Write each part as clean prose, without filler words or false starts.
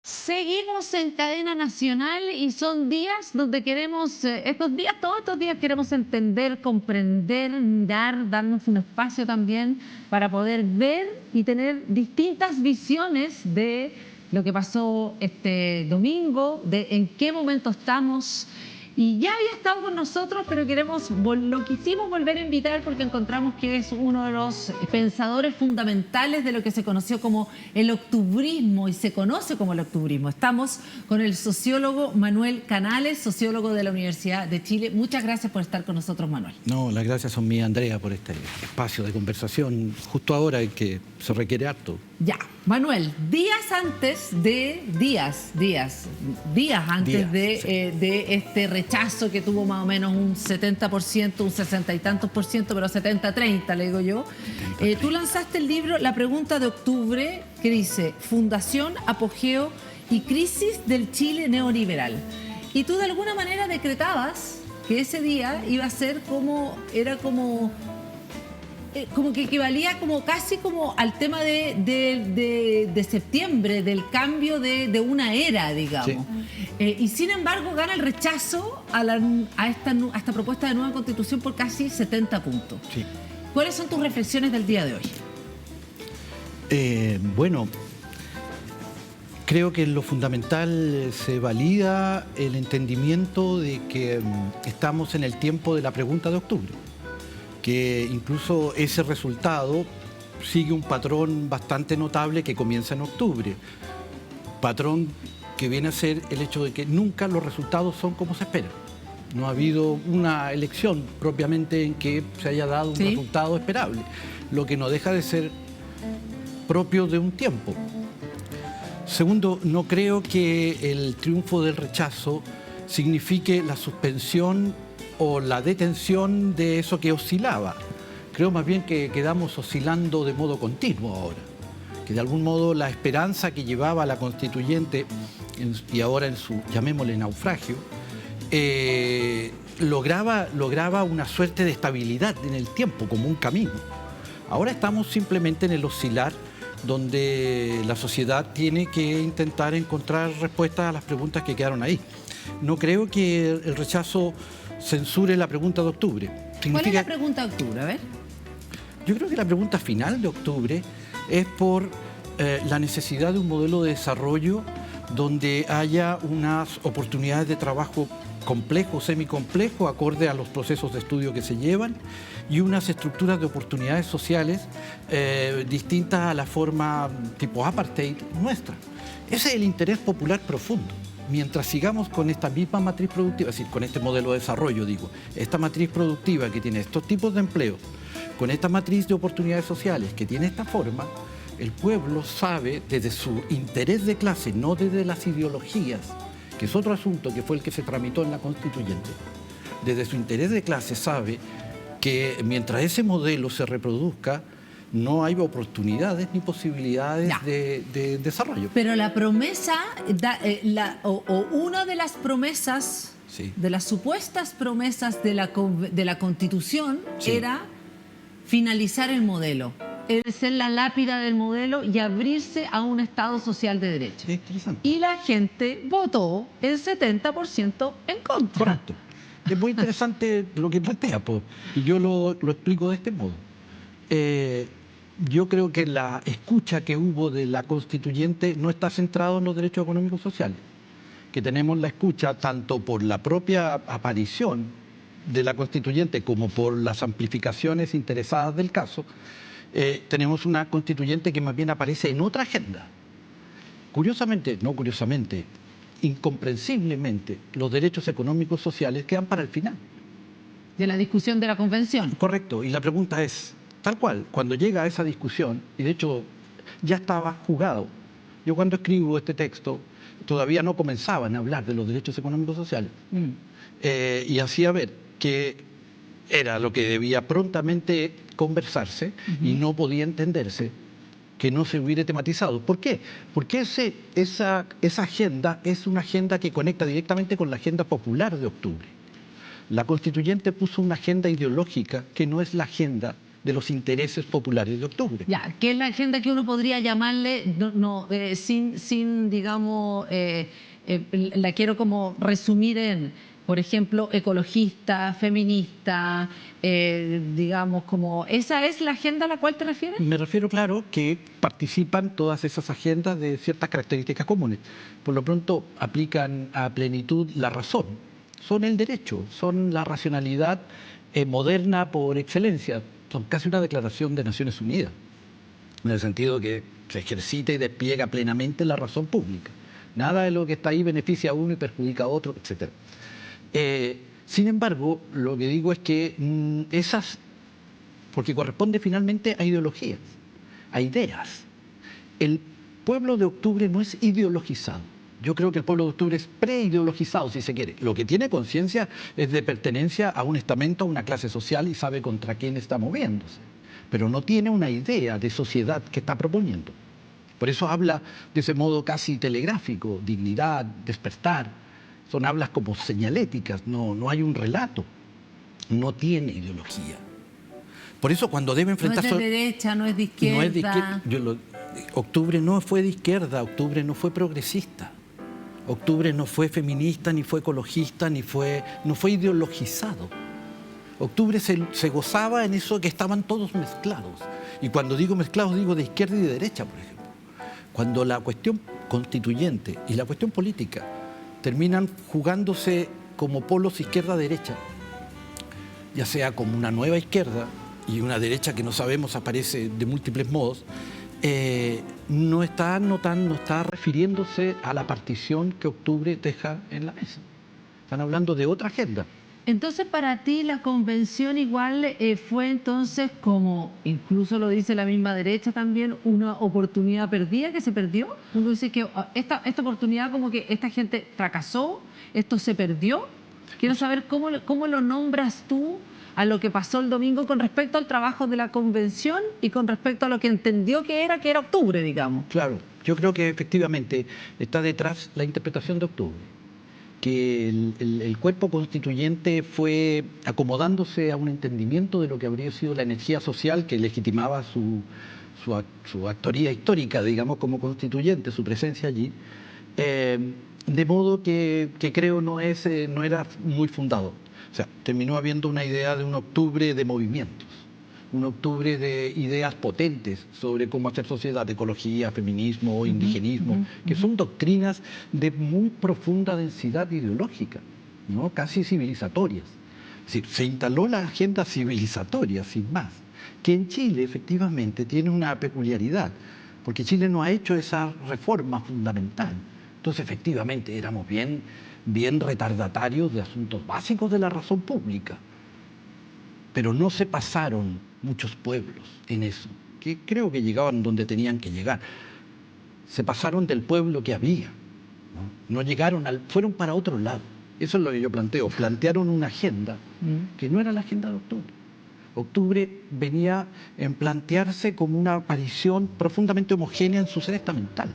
Seguimos en cadena nacional y son días donde queremos, todos estos días queremos entender, comprender, mirar, darnos un espacio también para poder ver y tener distintas visiones de lo que pasó este domingo, de en qué momento estamos. Y ya había estado con nosotros, pero lo quisimos volver a invitar porque encontramos que es uno de los pensadores fundamentales de lo que se conoció como el octubrismo y se conoce como el octubrismo. Estamos con el sociólogo Manuel Canales, sociólogo de la Universidad de Chile. Muchas gracias por estar con nosotros, Manuel. No, las gracias son mías, Andrea, por este espacio de conversación justo ahora en que se requiere harto. Ya, Manuel, días antes de este rechazo que tuvo más o menos un 70%, un 60 y tantos por ciento, pero 70-30, le digo yo, tú lanzaste el libro La Pregunta de Octubre, que dice Fundación, Apogeo y Crisis del Chile Neoliberal. Y tú de alguna manera decretabas que ese día iba a ser como que equivalía casi como al tema de septiembre, del cambio de una era, digamos. Sí. Y sin embargo gana el rechazo a esta propuesta de nueva constitución por casi 70 puntos. Sí. ¿Cuáles son tus reflexiones del día de hoy? Bueno, creo que en lo fundamental se valida el entendimiento de que estamos en el tiempo de la pregunta de octubre, que incluso ese resultado sigue un patrón bastante notable que comienza en octubre. Patrón que viene a ser el hecho de que nunca los resultados son como se espera. No ha habido una elección propiamente en que se haya dado un resultado esperable, lo que no deja de ser propio de un tiempo. Segundo, no creo que el triunfo del rechazo signifique la suspensión o la detención de eso que oscilaba. Creo más bien que quedamos oscilando de modo continuo ahora, que de algún modo la esperanza que llevaba la constituyente y ahora en su, llamémosle, naufragio, lograba una suerte de estabilidad en el tiempo, como un camino. Ahora estamos simplemente en el oscilar, donde la sociedad tiene que intentar encontrar respuestas a las preguntas que quedaron ahí. No creo que el rechazo censure la pregunta de octubre. ¿Cuál es la pregunta de octubre? A ver. Yo creo que la pregunta final de octubre es por la necesidad de un modelo de desarrollo donde haya unas oportunidades de trabajo complejo, semicomplejo, acorde a los procesos de estudio que se llevan, y unas estructuras de oportunidades sociales distintas a la forma tipo apartheid nuestra. Ese es el interés popular profundo. Mientras sigamos con esta misma matriz productiva, es decir, con este modelo de desarrollo, esta matriz productiva que tiene estos tipos de empleos, con esta matriz de oportunidades sociales que tiene esta forma, el pueblo sabe desde su interés de clase, no desde las ideologías, que es otro asunto que fue el que se tramitó en la constituyente, desde su interés de clase sabe que mientras ese modelo se reproduzca, no hay oportunidades ni posibilidades de desarrollo. Pero la promesa, una de las promesas, de las supuestas promesas de la Constitución, era finalizar el modelo, es ser la lápida del modelo y abrirse a un Estado social de derecho. Y la gente votó el 70% en contra. Correcto. Es muy interesante lo que plantea, y yo lo explico de este modo. Yo creo que la escucha que hubo de la constituyente no está centrada en los derechos económicos sociales, que tenemos la escucha tanto por la propia aparición de la constituyente como por las amplificaciones interesadas del caso. Tenemos una constituyente que más bien aparece en otra agenda. Curiosamente, incomprensiblemente, los derechos económicos sociales quedan para el final. De la discusión de la convención. Correcto, y la pregunta es, tal cual, cuando llega a esa discusión, y de hecho ya estaba jugado. Yo cuando escribo este texto, todavía no comenzaban a hablar de los derechos económicos sociales. Y hacía ver que era lo que debía prontamente conversarse y no podía entenderse que no se hubiera tematizado. ¿Por qué? Porque esa agenda es una agenda que conecta directamente con la agenda popular de octubre. La constituyente puso una agenda ideológica que no es la agenda de los intereses populares de octubre. Ya, que es la agenda que uno podría llamarle, sin digamos, la quiero como resumir en, por ejemplo, ecologista, feminista, digamos, como, ¿esa es la agenda a la cual te refieres? Me refiero, claro, que participan todas esas agendas de ciertas características comunes. Por lo pronto, aplican a plenitud la razón. Son el derecho, son la racionalidad moderna por excelencia. Son casi una declaración de Naciones Unidas, en el sentido que se ejercita y despliega plenamente la razón pública. Nada de lo que está ahí beneficia a uno y perjudica a otro, etc. Sin embargo, lo que digo es que porque corresponde finalmente a ideologías, a ideas. El pueblo de octubre no es ideologizado. Yo creo que el pueblo de octubre es preideologizado, si se quiere. Lo que tiene conciencia es de pertenencia a un estamento, a una clase social y sabe contra quién está moviéndose. Pero no tiene una idea de sociedad que está proponiendo. Por eso habla de ese modo casi telegráfico, dignidad, despertar. Son hablas como señaléticas, no hay un relato. No tiene ideología. Por eso cuando debe enfrentarse... No es de derecha, no es de izquierda. No es de izquierda. Octubre no fue de izquierda, octubre no fue progresista. Octubre no fue feminista, ni fue ecologista, no fue ideologizado. Octubre se gozaba en eso que estaban todos mezclados. Y cuando digo mezclados, digo de izquierda y de derecha, por ejemplo. Cuando la cuestión constituyente y la cuestión política terminan jugándose como polos izquierda-derecha, ya sea como una nueva izquierda y una derecha que no sabemos aparece de múltiples modos, no está refiriéndose a la partición que octubre deja en la mesa. Están hablando de otra agenda. Entonces, para ti la convención igual fue entonces, como incluso lo dice la misma derecha también, una oportunidad perdida que se perdió. Uno dice que esta oportunidad, como que esta gente fracasó, esto se perdió. Quiero saber cómo lo nombras tú a lo que pasó el domingo con respecto al trabajo de la convención y con respecto a lo que entendió que era octubre, digamos. Claro, yo creo que efectivamente está detrás la interpretación de octubre, que el cuerpo constituyente fue acomodándose a un entendimiento de lo que habría sido la energía social que legitimaba su actoría histórica, digamos, como constituyente, su presencia allí, de modo que creo no era muy fundado. O sea, terminó habiendo una idea de un octubre de movimientos, un octubre de ideas potentes sobre cómo hacer sociedad, ecología, feminismo, indigenismo, que son doctrinas de muy profunda densidad ideológica, ¿no? Casi civilizatorias. Es decir, se instaló la agenda civilizatoria, sin más, que en Chile efectivamente tiene una peculiaridad, porque Chile no ha hecho esa reforma fundamental. Entonces, efectivamente, éramos bien retardatarios de asuntos básicos de la razón pública. Pero no se pasaron muchos pueblos en eso, que creo que llegaban donde tenían que llegar. Se pasaron del pueblo que había, no llegaron fueron para otro lado. Eso es lo que yo planteo. Plantearon una agenda que no era la agenda de octubre. Octubre venía en plantearse como una aparición profundamente homogénea en su ser estamental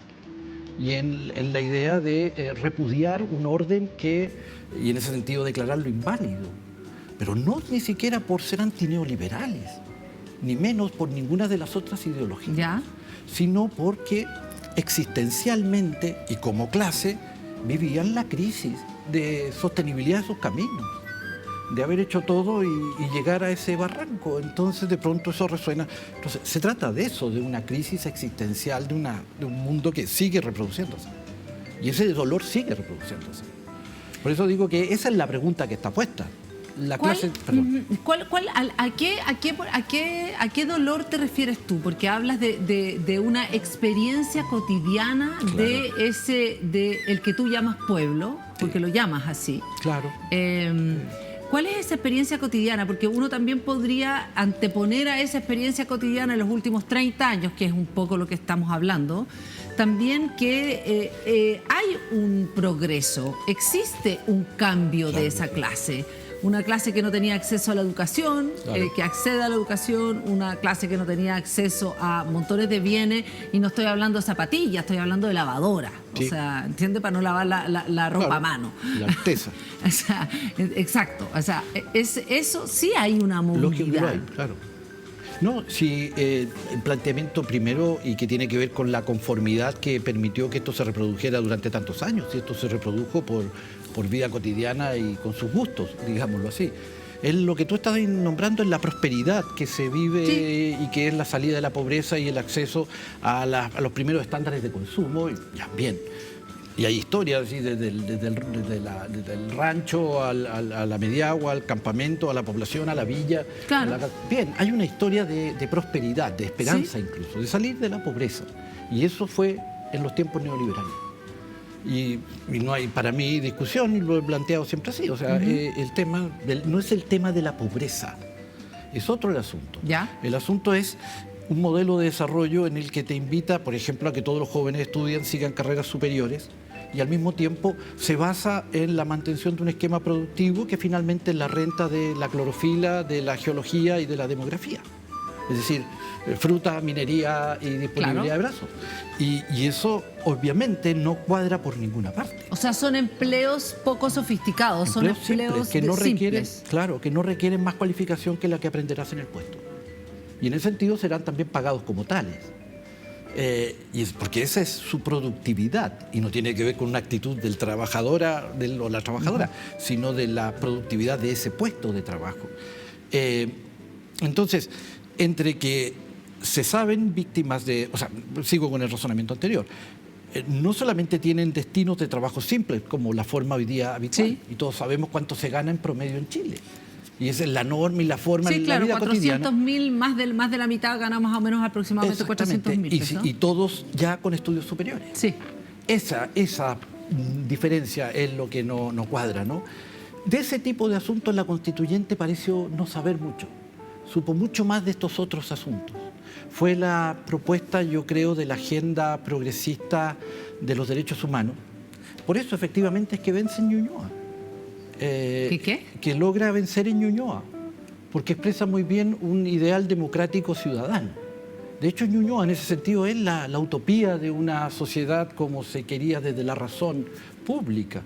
y en la idea de repudiar un orden y en ese sentido declararlo inválido. Pero no ni siquiera por ser antineoliberales, ni menos por ninguna de las otras ideologías, ¿ya? Sino porque existencialmente y como clase vivían la crisis de sostenibilidad de sus caminos, de haber hecho todo y llegar a ese barranco. Entonces de pronto eso resuena. Entonces se trata de eso, de una crisis existencial de un mundo que sigue reproduciéndose. Y ese dolor sigue reproduciéndose. Por eso digo que esa es la pregunta que está puesta. La clase, perdón. ¿A qué dolor te refieres tú? Porque hablas de una experiencia cotidiana, claro, de el que tú llamas pueblo, porque lo llamas así. Claro. ¿Cuál es esa experiencia cotidiana? Porque uno también podría anteponer a esa experiencia cotidiana en los últimos 30 años, que es un poco lo que estamos hablando, también que hay un progreso, existe un cambio, claro, de esa clase. Una clase que no tenía acceso a la educación, claro, que accede a la educación, una clase que no tenía acceso a montones de bienes, y no estoy hablando de zapatillas, estoy hablando de lavadora. Sí. O sea, ¿entiendes? Para no lavar la ropa, claro, a mano. La artesa. O sea, exacto. O sea, eso sí hay una movilidad. Claro. No, sí, el planteamiento primero y que tiene que ver con la conformidad que permitió que esto se reprodujera durante tantos años, y esto se reprodujo por vida cotidiana y con sus gustos, digámoslo así. Es lo que tú estás nombrando, es la prosperidad que se vive, sí, y que es la salida de la pobreza y el acceso a los primeros estándares de consumo, y ya, bien. Y hay historias así, desde el rancho a la mediagua, al campamento, a la población, a la villa. Claro. Bien, hay una historia de prosperidad, de esperanza, ¿sí?, incluso, de salir de la pobreza. Y eso fue en los tiempos neoliberales. Y no hay para mí discusión, y lo he planteado siempre así. O sea, el tema no es el tema de la pobreza, es otro el asunto. ¿Ya? El asunto es un modelo de desarrollo en el que te invita, por ejemplo, a que todos los jóvenes estudien, sigan carreras superiores, y al mismo tiempo se basa en la mantención de un esquema productivo que finalmente es la renta de la clorofila, de la geología y de la demografía. Es decir, fruta, minería y disponibilidad, claro, de brazos. Y eso obviamente no cuadra por ninguna parte. O sea, son empleos poco sofisticados, son empleos que no requieren, simples. claro, que no requieren más cualificación que la que aprenderás en el puesto. Y en ese sentido serán también pagados como tales. Y es porque esa es su productividad, y no tiene que ver con una actitud del trabajador o la trabajadora, sino de la productividad de ese puesto de trabajo. Entonces, entre que se saben víctimas de... O sea, sigo con el razonamiento anterior. No solamente tienen destinos de trabajo simples, como la forma hoy día habitual, sí, y todos sabemos cuánto se gana en promedio en Chile. Y esa es la norma y la forma, sí, en la vida cotidiana. 400.000, más de la mitad gana más o menos aproximadamente 400.000. Y todos ya con estudios superiores. Sí. Esa diferencia es lo que no cuadra, ¿no? De ese tipo de asuntos la constituyente pareció no saber mucho. Supo mucho más de estos otros asuntos. Fue la propuesta, yo creo, de la agenda progresista de los derechos humanos. Por eso, efectivamente, es que vence en Ñuñoa. ¿Qué? Que logra vencer en Ñuñoa, porque expresa muy bien un ideal democrático ciudadano. De hecho, Ñuñoa en ese sentido es la utopía de una sociedad como se quería desde la razón pública.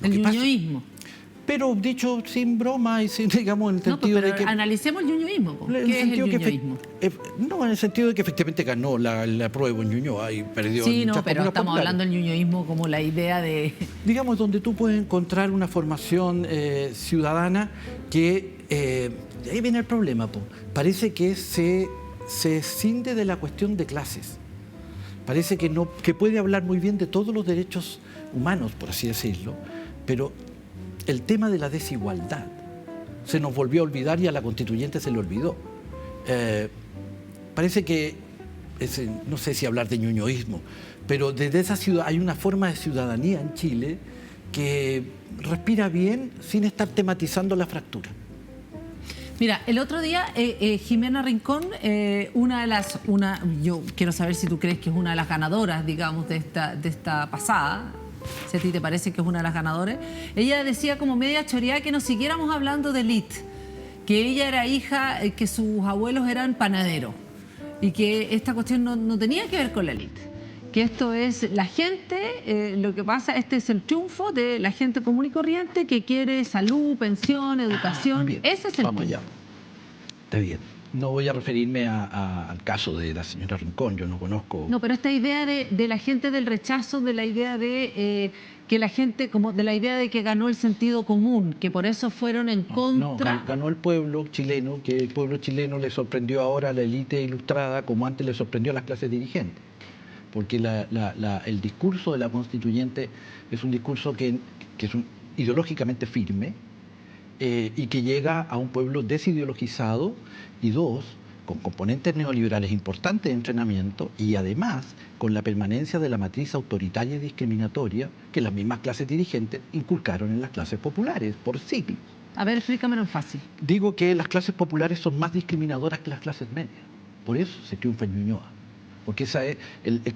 El ñuñoísmo. Pero dicho sin broma y sin, digamos, en el sentido de que... analicemos el ñuñoísmo. ¿Qué es el ñuñoísmo? No, en el sentido de que efectivamente ganó la prueba en Ñuñoa y perdió. Sí, no, pero estamos hablando del ñuñoísmo como la idea de... Digamos, donde tú puedes encontrar una formación ciudadana que... ahí viene el problema, po. Parece que se escinde de la cuestión de clases. Parece que puede hablar muy bien de todos los derechos humanos, por así decirlo, pero el tema de la desigualdad se nos volvió a olvidar y a la constituyente se le olvidó. Parece que, no sé si hablar de ñuñoísmo, pero desde esa ciudad hay una forma de ciudadanía en Chile que respira bien sin estar tematizando la fractura. Mira, el otro día Jimena Rincón, yo quiero saber si tú crees que es una de las ganadoras, digamos, de esta pasada, si a ti te parece que es una de las ganadoras, ella decía como media choreada que no siguiéramos hablando de élite, que ella era hija, que sus abuelos eran panaderos y que esta cuestión no tenía que ver con la élite, que esto es la gente, lo que pasa, este es el triunfo de la gente común y corriente que quiere salud, pensión, educación, bien, ese es el vamos punto. allá. Está bien. No voy a referirme al caso de la señora Rincón, yo no conozco... No, pero esta idea de la gente del rechazo, de la idea de que la gente, como de la idea de que ganó el sentido común, que por eso fueron en contra... No, ganó el pueblo chileno, que el pueblo chileno le sorprendió ahora a la élite ilustrada como antes le sorprendió a las clases dirigentes. Porque el discurso de la constituyente es un discurso que es ideológicamente firme, y que llega a un pueblo desideologizado y con componentes neoliberales importantes de entrenamiento y además con la permanencia de la matriz autoritaria y discriminatoria que las mismas clases dirigentes inculcaron en las clases populares por siglos. A ver, explícamelo fácil. Digo que las clases populares son más discriminadoras que las clases medias. Por eso se triunfa en Ñuñoa. Porque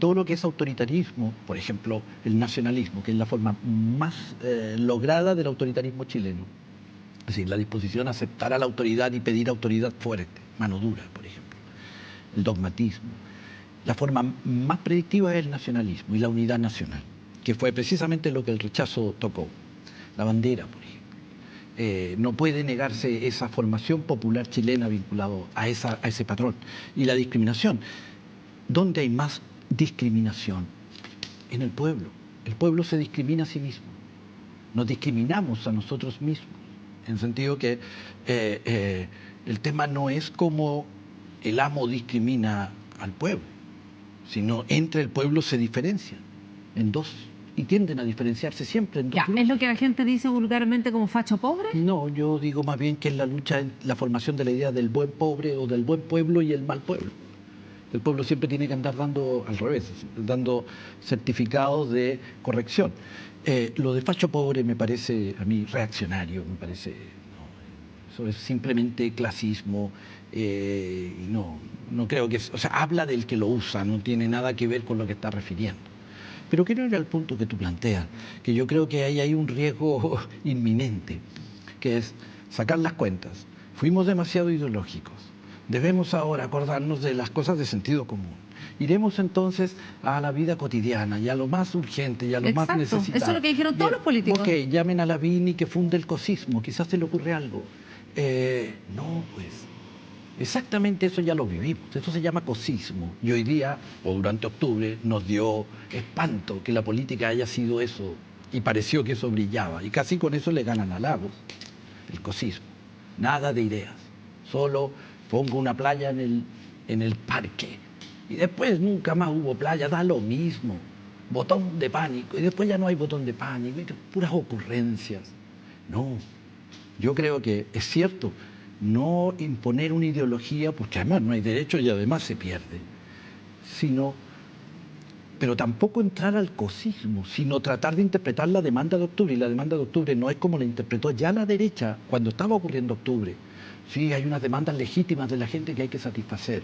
todo lo que es autoritarismo, por ejemplo, el nacionalismo, que es la forma más lograda del autoritarismo chileno. Es decir, la disposición a aceptar a la autoridad y pedir autoridad fuerte, mano dura, por ejemplo. El dogmatismo. La forma más predictiva es el nacionalismo y la unidad nacional, que fue precisamente lo que el rechazo tocó. La bandera, por ejemplo. no puede negarse esa formación popular chilena vinculada a ese patrón. Y la discriminación. ¿Dónde hay más discriminación? En el pueblo. El pueblo se discrimina a sí mismo. Nos discriminamos a nosotros mismos. En el sentido que el tema no es como el amo discrimina al pueblo, sino entre el pueblo se diferencia en dos y tienden a diferenciarse siempre en dos Ya, grupos. ¿es lo que la gente dice vulgarmente como facho pobre? No, yo digo más bien que es la lucha, la formación de la idea del buen pobre o del buen pueblo y el mal pueblo. El pueblo siempre tiene que andar dando al revés, dando certificados de corrección. Lo de facho pobre me parece a mí reaccionario, me parece, no, eso es simplemente clasismo, y no creo que, o sea, habla del que lo usa, no tiene nada que ver con lo que está refiriendo. Pero quiero ir al punto que tú planteas, que yo creo que ahí hay un riesgo inminente, que es sacar las cuentas. Fuimos demasiado ideológicos. Debemos ahora acordarnos de las cosas de sentido común. Iremos entonces a la vida cotidiana y a lo más urgente y a lo más necesitado. Eso es lo que dijeron todos los políticos. Ok, llamen a Lavín que funde el cosismo, quizás se le ocurre algo. No, pues, exactamente eso ya lo vivimos, eso se llama cosismo. Y hoy día, o durante octubre, nos dio espanto que la política haya sido eso y pareció que eso brillaba. Y casi con eso le ganan a Lagos, el cosismo. Nada de ideas, solo pongo una playa en el parque. Y después nunca más hubo playa, da lo mismo. Botón de pánico. Y después ya no hay botón de pánico. Y puras ocurrencias. No, yo creo que es cierto, no imponer una ideología, porque además no hay derecho y además se pierde, pero tampoco entrar al cosismo, sino tratar de interpretar la demanda de octubre. Y la demanda de octubre no es como la interpretó ya la derecha cuando estaba ocurriendo octubre. Sí, hay unas demandas legítimas de la gente que hay que satisfacer.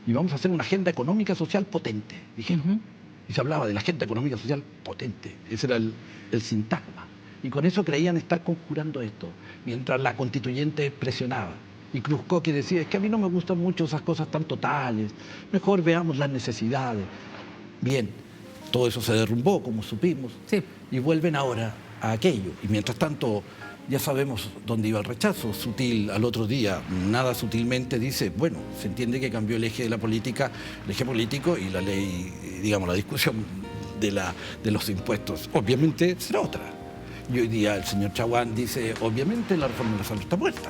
Y vamos a hacer una agenda económica social potente, dijeron. Y se hablaba de la agenda económica social potente. Ese era el sintagma. Y con eso creían estar conjurando esto, mientras la constituyente presionaba. Y Cruzco que decía, es que a mí no me gustan mucho esas cosas tan totales, mejor veamos las necesidades. Bien, todo eso se derrumbó, como supimos, Sí. y vuelven ahora a aquello. Y mientras tanto, ya sabemos dónde iba el rechazo. Sutil, al otro día, nada sutilmente dice, bueno, se entiende que cambió el eje de la política, el eje político y la ley, digamos, la discusión de los impuestos. Obviamente será otra. Y hoy día el señor Chaguán dice, obviamente la reforma de la salud está muerta.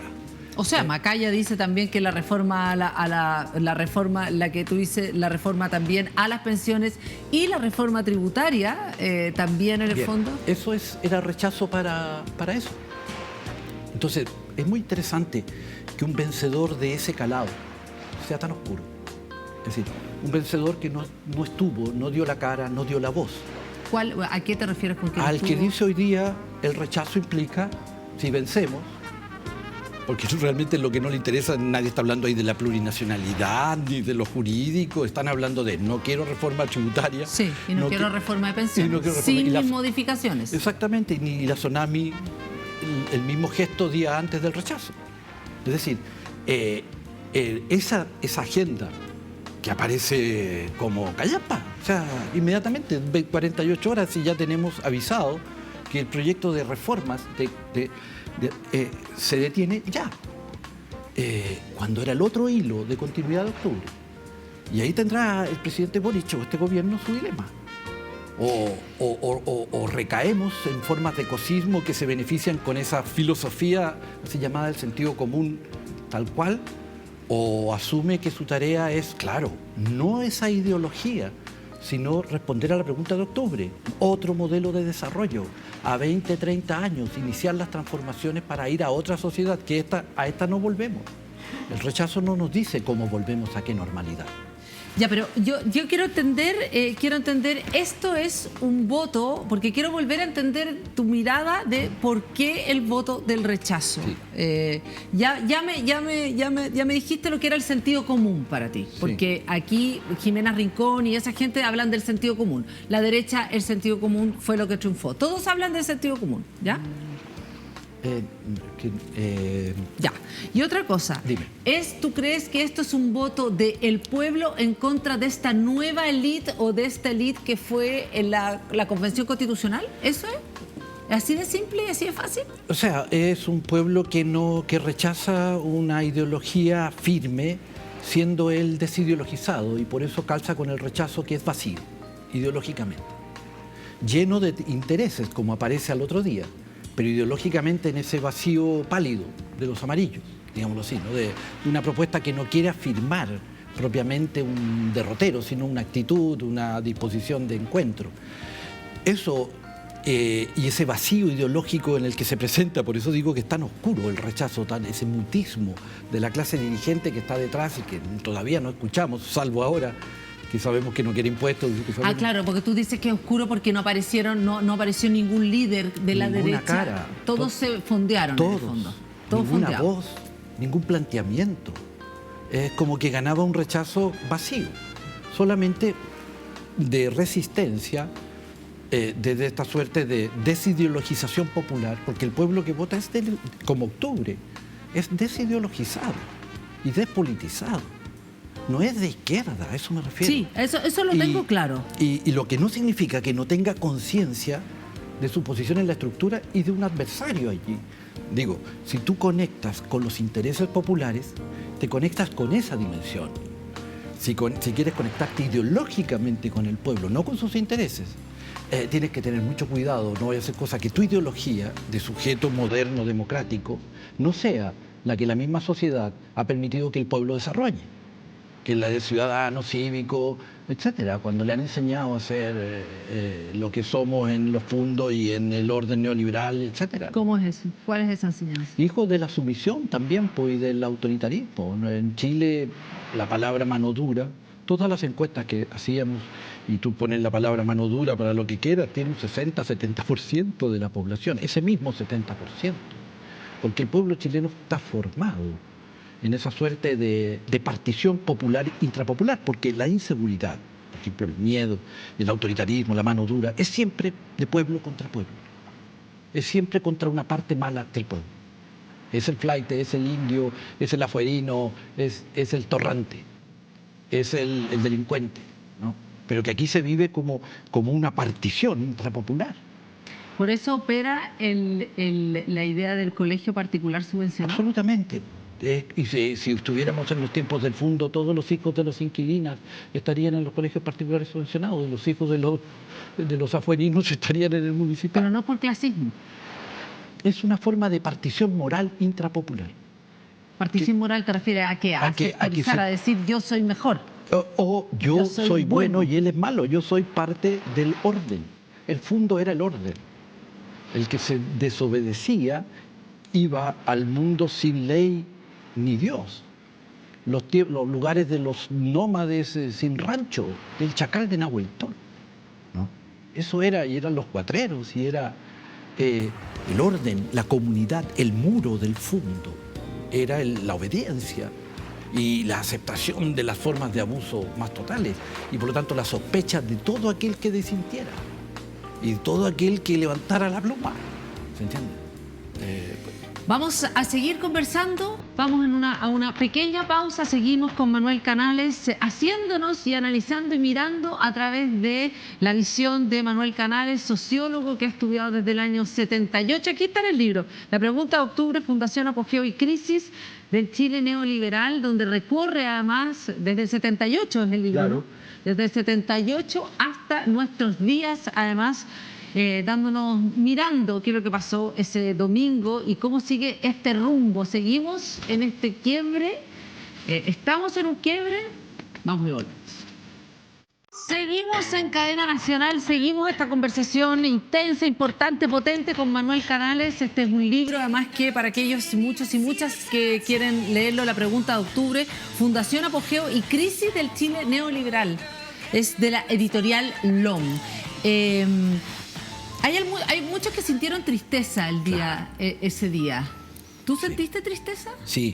O sea, Macaya dice también que la reforma, la reforma, la que tú dices, la reforma también a las pensiones y la reforma tributaria también en el Bien, fondo. Eso era rechazo para eso. Entonces, es muy interesante que un vencedor de ese calado sea tan oscuro. Es decir, un vencedor que no estuvo, no dio la cara, no dio la voz. ¿A qué te refieres con que Al que dice hoy día, el rechazo implica, si vencemos, porque realmente lo que no le interesa, nadie está hablando ahí de la plurinacionalidad, ni de lo jurídico, están hablando de no quiero reforma tributaria. Sí, y no quiero reforma de pensiones, sin modificaciones. Exactamente, ni la Tsunami, el mismo gesto día antes del rechazo. Es decir, esa agenda que aparece como callampa, o sea, inmediatamente, en 48 horas, y ya tenemos avisado que el proyecto de reformas se detiene ya, cuando era el otro hilo de continuidad de octubre. Y ahí tendrá el presidente Boric o este gobierno su dilema. O recaemos en formas de cosismo que se benefician con esa filosofía así llamada del sentido común tal cual, o asume que su tarea es, claro, no esa ideología, sino responder a la pregunta de octubre, otro modelo de desarrollo, a 20, 30 años, iniciar las transformaciones para ir a otra sociedad, que a esta no volvemos. El rechazo no nos dice cómo volvemos a qué normalidad. Ya, pero yo quiero entender, esto es un voto, porque quiero volver a entender tu mirada de por qué el voto del rechazo. Sí. Ya me dijiste lo que era el sentido común para ti, porque aquí Jimena Rincón y esa gente hablan del sentido común. La derecha, el sentido común fue lo que triunfó. Todos hablan del sentido común, ¿ya? Ya. Y otra cosa, dime. ¿tú crees que esto es un voto del pueblo en contra de esta nueva élite o de esta élite que fue en la Convención Constitucional? ¿Eso es? ¿Así de simple y así de fácil? O sea, es un pueblo que rechaza una ideología firme, siendo él desideologizado, y por eso calza con el rechazo, que es vacío, ideológicamente. Lleno de intereses, como aparece al otro día, pero ideológicamente en ese vacío pálido de los amarillos, digámoslo así, ¿no? De una propuesta que no quiere afirmar propiamente un derrotero, sino una actitud, una disposición de encuentro. Eso y ese vacío ideológico en el que se presenta, por eso digo que es tan oscuro el rechazo, ese mutismo de la clase dirigente que está detrás y que todavía no escuchamos, salvo ahora, que sabemos que no quiere impuestos. Claro, porque tú dices que es oscuro porque no apareció ningún líder de la derecha. Cara. Todos se fondearon en el fondo. Todos ninguna fondeados. voz, ningún planteamiento. Es como que ganaba un rechazo vacío, solamente de resistencia, desde esta suerte de desideologización popular, porque el pueblo que vota es como Octubre, es desideologizado y despolitizado. No es de izquierda, a eso me refiero. Sí, eso lo tengo claro. Y lo que no significa que no tenga conciencia de su posición en la estructura y de un adversario allí. Digo, si tú conectas con los intereses populares, te conectas con esa dimensión. Si quieres conectarte ideológicamente con el pueblo, no con sus intereses, tienes que tener mucho cuidado, no vaya a hacer cosas que tu ideología de sujeto moderno, democrático, no sea la que la misma sociedad ha permitido que el pueblo desarrolle, que es la de ciudadano, cívico, etcétera, cuando le han enseñado a ser lo que somos en los fundos y en el orden neoliberal, etcétera. ¿Cómo es eso? ¿Cuál es esa enseñanza? Hijos de la sumisión también, pues, y del autoritarismo. En Chile, la palabra mano dura, todas las encuestas que hacíamos, y tú pones la palabra mano dura para lo que quieras, tiene un 60-70% de la población, ese mismo 70%. Porque el pueblo chileno está formado en esa suerte de partición popular intrapopular, porque la inseguridad, por ejemplo, el miedo, el autoritarismo, la mano dura, es siempre de pueblo contra pueblo. Es siempre contra una parte mala del pueblo. Es el flaite, es el indio, es el afuerino, es el torrante, es el delincuente, ¿no? Pero que aquí se vive como una partición intrapopular. Por eso opera la idea del colegio particular subvencionado. Absolutamente. Y si estuviéramos en los tiempos del fondo, todos los hijos de los inquilinas estarían en los colegios particulares subvencionados, y los hijos de los afuerinos estarían en el municipal. Pero no por clasismo. Es una forma de partición moral intrapopular. ¿Partición moral te refieres a qué? A decir yo soy mejor. O yo soy bueno y él es malo, yo soy parte del orden. El fondo era el orden. El que se desobedecía iba al mundo sin ley ni Dios. Los lugares de los nómades sin rancho, el chacal de Nahueltón, ¿no? Eso era, y eran los cuatreros, y era el orden, la comunidad, el muro del fondo. Era la obediencia y la aceptación de las formas de abuso más totales, y por lo tanto la sospecha de todo aquel que desintiera y todo aquel que levantara la pluma. ¿Se entiende? Vamos a seguir conversando, vamos a una pequeña pausa, seguimos con Manuel Canales haciéndonos y analizando y mirando a través de la visión de Manuel Canales, sociólogo que ha estudiado desde el año 78. Aquí está en el libro, La pregunta de octubre, Fundación Apogeo y Crisis del Chile Neoliberal, donde recorre además desde el 78 es el libro, claro, ¿no? Desde el 78 hasta nuestros días, además mirando qué es lo que pasó ese domingo y cómo sigue este rumbo. Seguimos en este quiebre, estamos en un quiebre, vamos y volvemos. Seguimos en Cadena Nacional, seguimos esta conversación intensa, importante, potente con Manuel Canales. Este es un libro, además, que para aquellos muchos y muchas que quieren leerlo, La pregunta de octubre, Fundación Apogeo y Crisis del Chile Neoliberal. Es de la editorial LOM. Hay muchos que sintieron tristeza ese día. ¿Tú sentiste tristeza? Sí.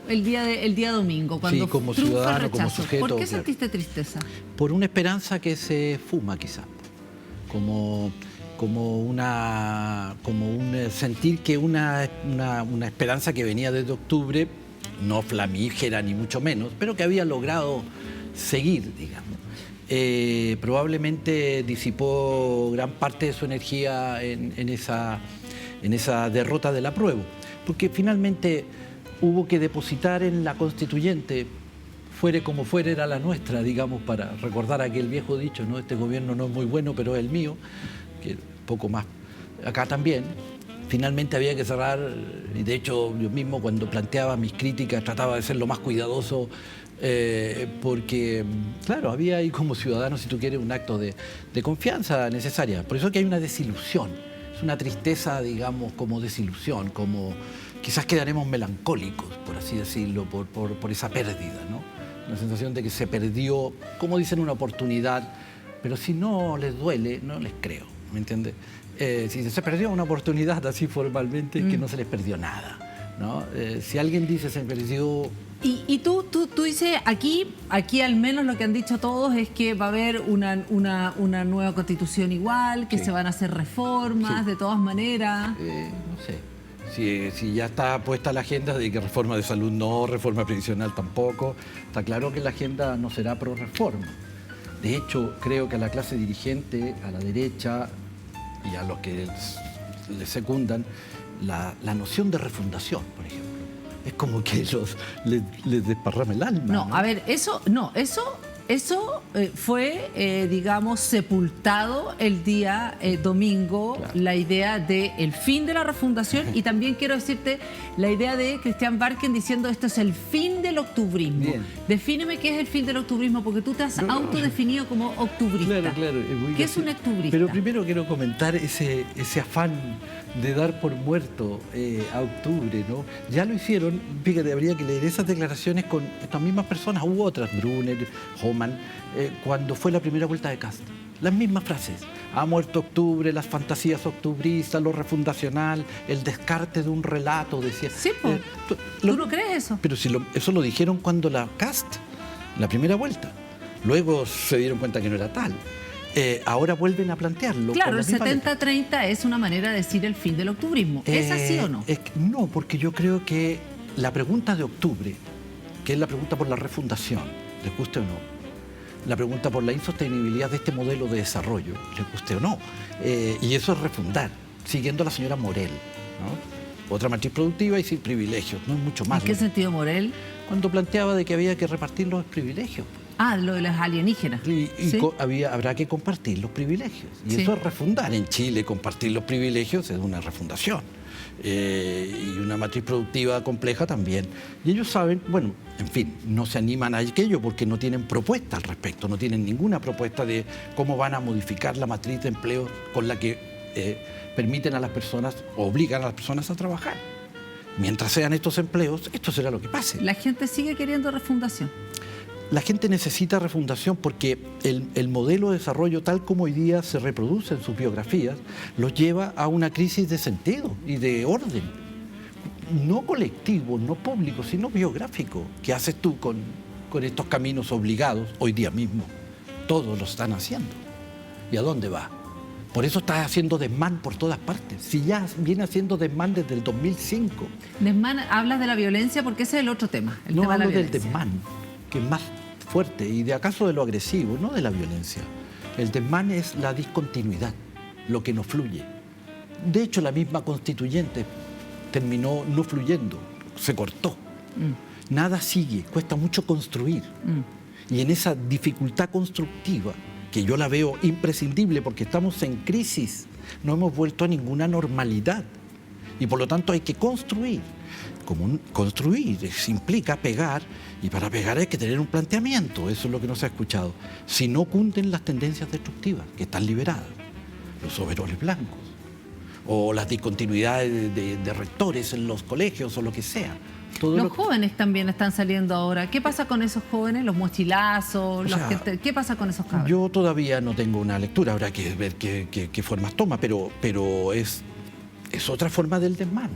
El día domingo, cuando como triunfa el ciudadano, como rechazo. sujeto. ¿Por qué claro, sentiste tristeza? Por una esperanza que se fuma, quizá. Como un sentir que una esperanza que venía desde octubre, no flamígera ni mucho menos, pero que había logrado seguir, digamos. probablemente disipó gran parte de su energía en esa derrota del apruebo, porque finalmente hubo que depositar en la constituyente, fuere como fuere era la nuestra, digamos, para recordar aquel viejo dicho, ¿no? Este gobierno no es muy bueno, pero es el mío, que poco más. Acá también, finalmente había que cerrar, y de hecho yo mismo cuando planteaba mis críticas trataba de ser lo más cuidadoso, porque, claro, había ahí como ciudadano, si tú quieres, un acto de confianza necesaria. Por eso que hay una desilusión, es una tristeza, digamos, como desilusión, como quizás quedaremos melancólicos, por así decirlo, por esa pérdida, ¿no? La sensación de que se perdió, como dicen, una oportunidad, pero si no les duele, no les creo, ¿me entiendes? Si se perdió una oportunidad así formalmente, es que no se les perdió nada, ¿no? Si alguien dice se perdió... Y tú dices, aquí al menos lo que han dicho todos es que va a haber una nueva constitución igual, que Sí. se van a hacer reformas, Sí. de todas maneras. No sé. Si ya está puesta la agenda de que reforma de salud no, reforma previsional tampoco, está claro que la agenda no será pro reforma. De hecho, creo que a la clase dirigente, a la derecha y a los que le secundan, la noción de refundación, por ejemplo, es como que les desparrama el alma. No, a ver, eso fue, digamos, sepultado el día domingo, Claro. la idea del fin de la refundación, y también quiero decirte la idea de Christian Barken diciendo esto es el fin del octubrismo. Bien. Defíneme qué es el fin del octubrismo, porque tú te has autodefinido como octubrista. Claro. ¿Qué es un octubrista? Pero primero quiero comentar ese afán de dar por muerto a octubre, ¿no? Ya lo hicieron, fíjate, habría que leer esas declaraciones con estas mismas personas, hubo otras, Brunner, Homan, cuando fue la primera vuelta de Cast. Las mismas frases. Ha muerto octubre, las fantasías octubristas, lo refundacional, el descarte de un relato, decía. Sí, po. ¿Tú no crees eso? Pero si eso lo dijeron cuando la Cast, la primera vuelta. Luego se dieron cuenta que no era tal. Ahora vuelven a plantearlo. Claro, con el la misma letra. 70-30 es una manera de decir el fin del octubrismo. ¿Es así o no? No, porque yo creo que la pregunta de octubre, que es la pregunta por la refundación, les guste o no, la pregunta por la insostenibilidad de este modelo de desarrollo, les guste o no, y eso es refundar, siguiendo a la señora Morel, ¿no? Otra matriz productiva y sin privilegios, no es mucho más. ¿En qué sentido, Morel? Cuando planteaba de que había que repartir los privilegios. Ah, lo de los alienígenas. Y ¿Sí? habrá que compartir los privilegios. Y Sí. eso es refundar. En Chile, compartir los privilegios es una refundación. Y una matriz productiva compleja también. Y ellos saben, bueno, en fin, no se animan a aquello porque no tienen propuesta al respecto, no tienen ninguna propuesta de cómo van a modificar la matriz de empleo con la que permiten a las personas, obligan a las personas a trabajar. Mientras sean estos empleos, esto será lo que pase. La gente sigue queriendo refundación. La gente necesita refundación porque el modelo de desarrollo tal como hoy día se reproduce en sus biografías los lleva a una crisis de sentido y de orden. No colectivo, no público, sino biográfico. ¿Qué haces tú con estos caminos obligados hoy día mismo? Todos lo están haciendo. ¿Y a dónde va? Por eso está haciendo desmán por todas partes. Si ya viene haciendo desmán desde el 2005. Desmán, hablas de la violencia porque ese es el otro tema. El No tema de la hablo del violencia. desmán, que es más fuerte, y de acaso de lo agresivo, no de la violencia. El desmán es la discontinuidad, lo que no fluye. De hecho, la misma constituyente terminó no fluyendo, se cortó. Nada sigue, cuesta mucho construir. Y en esa dificultad constructiva, que yo la veo imprescindible porque estamos en crisis, no hemos vuelto a ninguna normalidad. Y por lo tanto hay que construir. Construir implica pegar, y para pegar hay que tener un planteamiento, eso es lo que no se ha escuchado. Si no cunden las tendencias destructivas, que están liberadas, los overoles blancos, o las discontinuidades de rectores en los colegios, o lo que sea. Todo Los lo que- jóvenes también están saliendo ahora. ¿Qué pasa con esos jóvenes? Los mochilazos, O sea, ¿qué pasa con esos cabros? Yo todavía no tengo una lectura, habrá que ver qué formas toma, pero es otra forma del desmán.